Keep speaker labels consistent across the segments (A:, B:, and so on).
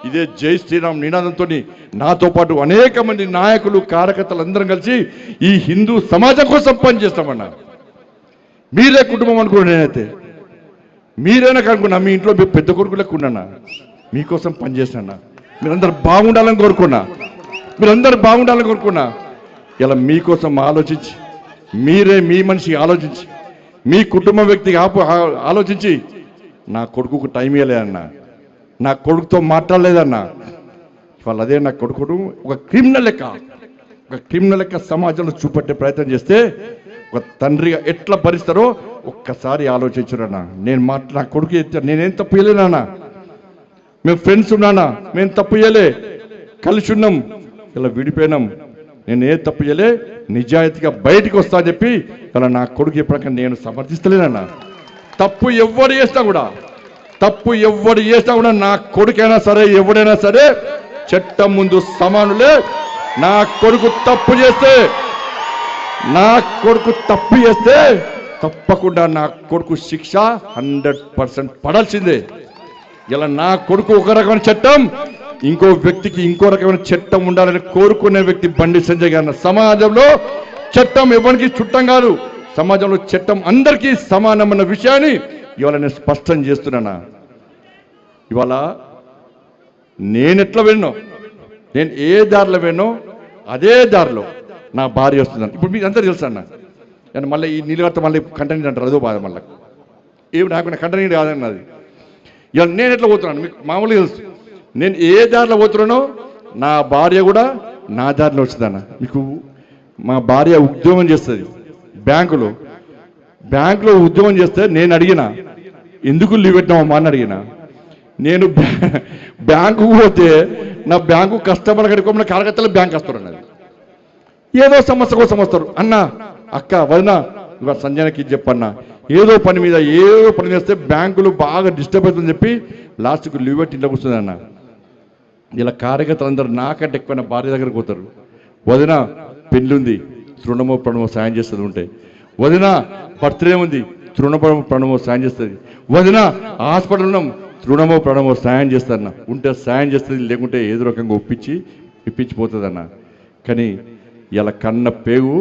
A: ఇదే జై శ్రీరామ్ నినాదంతో నాతో పాటు అనేక మంది నాయకులు కార్యకర్తలు అందరం కలిసి ఈ హిందూ సమాజం కోసం పనిచేస్తామన్నా. మీరే కుటుంబం అనుకున్నా, నేనైతే మీరైనా కనుక్కున్నా, మీ ఇంట్లో పెద్ద కొడుకు లెక్క ఉన్నానా, మీకోసం పనిచేసినా, మీరందరూ బాగుండాలని కోరుకున్నా, ఇలా మీకోసం ఆలోచించి, మీరే మీ మనిషి ఆలోచించి, మీ కుటుంబ వ్యక్తికి ఆలోచించి నా కొడుకుకు టైం ఇవ్వలేదన్నా, నా కొడుకుతో మాట్లాడలేదన్నా. ఇవాళ అదే నా కొడుకును ఒక క్రిమినల్ లెక్క సమాజంలో చూపెట్టే ప్రయత్నం చేస్తే ఒక తండ్రిగా ఎట్లా భరిస్తారో ఒక్కసారి ఆలోచించురన్నా. నా కొడుకు నేనేం తప్పు చేయలేనా, మేము ఫ్రెండ్స్ ఉన్నానా, మేము తప్పు చేయలే, కలిసి ఉన్నాం, ఇలా విడిపోయినాం, నేనే తప్పు చేయలే, నిజాయితీగా బయటికి వస్తా అని చెప్పి ఇలా నా కొడుకు ఎప్పటికీ నేను సమర్థిస్తలేనన్నా. తప్పు ఎవరు చేసినా కూడా నా కొడుకైనా సరే ఎవడైనా సరే చట్టం ముందు సమానులే. నా కొడుకు తప్పు చేస్తే తప్పకుండా నా కొడుకు శిక్ష 100% పడాల్సిందే. ఇలా నా కొడుకు ఒక రకమైన చట్టం, ఇంకో వ్యక్తికి ఇంకో రకమైన చట్టం ఉండాలని కోరుకునే వ్యక్తి బండి సంజయ్ గారు. సమాజంలో చట్టం ఎవరికి చుట్టం కాదు, సమాజంలో చట్టం అందరికీ సమానమైన విషయాన్ని ఇవాళ నేను స్పష్టం చేస్తున్నానా. ఇవాళ నేను ఎట్లా వెళ్ళినో, నేను ఏ దారిలో వెళ్ళినో అదే దారిలో నా భార్య వస్తుందని ఇప్పుడు మీకు అంతా తెలుసు అన్న. నేను మళ్ళీ ఈ నీళ్ళు కడితే మళ్ళీ కంటెంట్ అంటారు, అదో బాధ. మళ్ళీ ఏమి నాకు కంటెంట్ కాదన్నది. ఇవాళ నేను ఎట్లా పోతున్నాను మీకు మామూలుగా తెలుసు. నేను ఏ దారిలో పోతున్నానో నా భార్య కూడా నా దారిలో వచ్చిందన్న. మీకు మా భార్య ఉద్యోగం చేస్తుంది బ్యాంకులో ఉద్యోగం చేస్తే నేను అడిగిన ఎందుకు లీవ్ పెట్టినామమ్మా అని అడిగిన. నేను బ్యాంకుకు పోతే నా బ్యాంకు కస్టమర్ కడుకోమన్న కార్యకర్తలు బ్యాంక్ వస్తారు అన్నది. ఏదో సమస్య కోసం వస్తారు. అన్న అక్క వదిన ఇవాళ సంజయ్కి చెప్పన్నా, ఏదో పని చేస్తే బ్యాంకులు బాగా డిస్టర్బ్ అవుతుందని చెప్పి లాస్ట్కు లీవ్ పెట్టి ఇంట్లో కూర్చుంది అన్న. ఇలా కార్యకర్తలు అందరూ నాకంటే ఎక్కువ భార్య దగ్గరకు పోతారు. వదిన పెళ్ళుంది, తృణమో ప్రణమో సాయం చేస్తుంది ఉంటే, వదిన బర్త్డే ఉంది, తృణమో ప్రణమో సాయం చేస్తుంది, వదిన హాస్పిటల్ ఉన్నాం, తృణమో ప్రణమో సాయం చేస్తారన్న. ఉంటే సాయం చేస్తుంది, లేకుంటే ఏదో రకంగా ఇప్పించిపోతుందన్న. కానీ ఇలా కన్న పేగు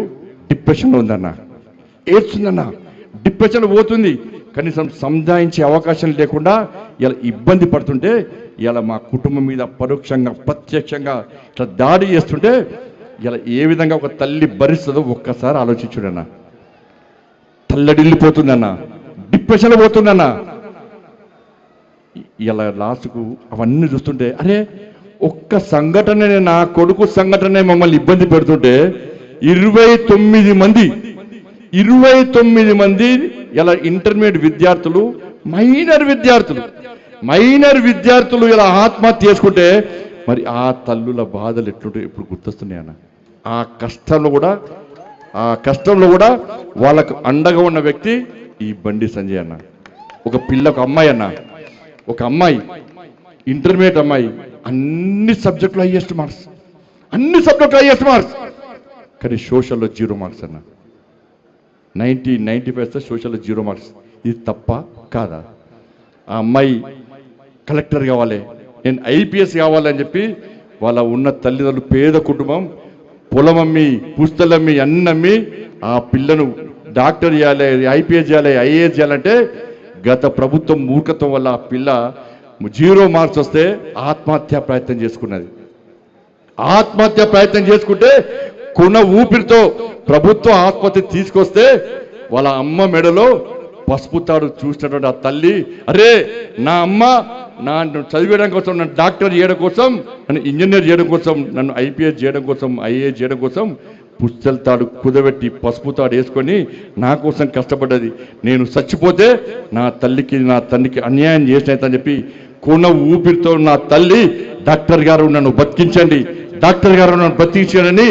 A: డిప్రెషన్లో ఉందన్న, ఏడ్చుందన్న, డిప్రెషన్లో పోతుంది. కనీసం సంజాయించే అవకాశం లేకుండా ఇలా ఇబ్బంది పడుతుంటే, ఇలా మా కుటుంబం మీద పరోక్షంగా ప్రత్యక్షంగా ఇట్లా దాడి చేస్తుంటే ఇలా ఏ విధంగా ఒక తల్లి భరిస్తుందో ఒక్కసారి ఆలోచించుడన్న. తల్లడిల్లిపోతుందన్న, డిప్రెషన్లో పోతుందన్న. ఇలా లాస్ట్కు అవన్నీ చూస్తుంటే అరే ఒక్క సంఘటన, నా కొడుకు సంఘటన మమ్మల్ని ఇబ్బంది పెడుతుంటే 29 మంది ఇలా ఇంటర్మీడియట్ విద్యార్థులు, మైనర్ విద్యార్థులు ఇలా ఆత్మహత్య చేసుకుంటే మరి ఆ తల్లుల బాధలు ఎట్లుంటే ఇప్పుడు గుర్తొస్తున్నాయి అన్న. ఆ కష్టంలో కూడా వాళ్ళకు అండగా ఉన్న వ్యక్తి ఈ బండి సంజయ్ అన్న. ఒక అమ్మాయి ఇంటర్మీడియట్ అమ్మాయి, అన్ని సబ్జెక్టులు హైయెస్ట్ మార్క్స్, కానీ సోషల్లో 0 మార్క్స్ అన్న. 95 సోషల్లో 0 మార్క్స్. ఇది తప్ప కాదా? ఆ అమ్మాయి కలెక్టర్ కావాలి, నేను IPS కావాలని చెప్పి వాళ్ళ ఉన్న తల్లిదండ్రులు, పేద కుటుంబం, పొలమమ్మి పుస్తలమ్మి అన్నమ్మి ఆ పిల్లను డాక్టర్ చేయాలి, IPS చేయాలి, IAS చేయాలంటే గత ప్రభుత్వం మూర్ఖత్వం వల్ల ఆ పిల్ల 0 మార్క్స్ వస్తే ఆత్మహత్య ప్రయత్నం చేసుకుంటే కొన ఊపిరితో ప్రభుత్వం ఆత్మహత్య తీసుకొస్తే వాళ్ళ అమ్మ మెడలో పసుపు తాడు చూసినటువంటి ఆ తల్లి, అరే నా అమ్మ నన్ను చదివేయడం కోసం, నన్ను డాక్టర్ చేయడం కోసం, నన్ను ఇంజనీర్ చేయడం కోసం, నన్ను IPS చేయడం కోసం, IAS చేయడం కోసం పుస్తల తాడు కుదబెట్టి పసుపు తాడు వేసుకొని నా కోసం కష్టపడ్డది. నేను చచ్చిపోతే నా తల్లికి నా తండ్రికి అన్యాయం చేసినని చెప్పి కొన ఊపిరితో నా తల్లి డాక్టర్ గారు నన్ను బతికించండి, డాక్టర్ గారు నన్ను బతికించండి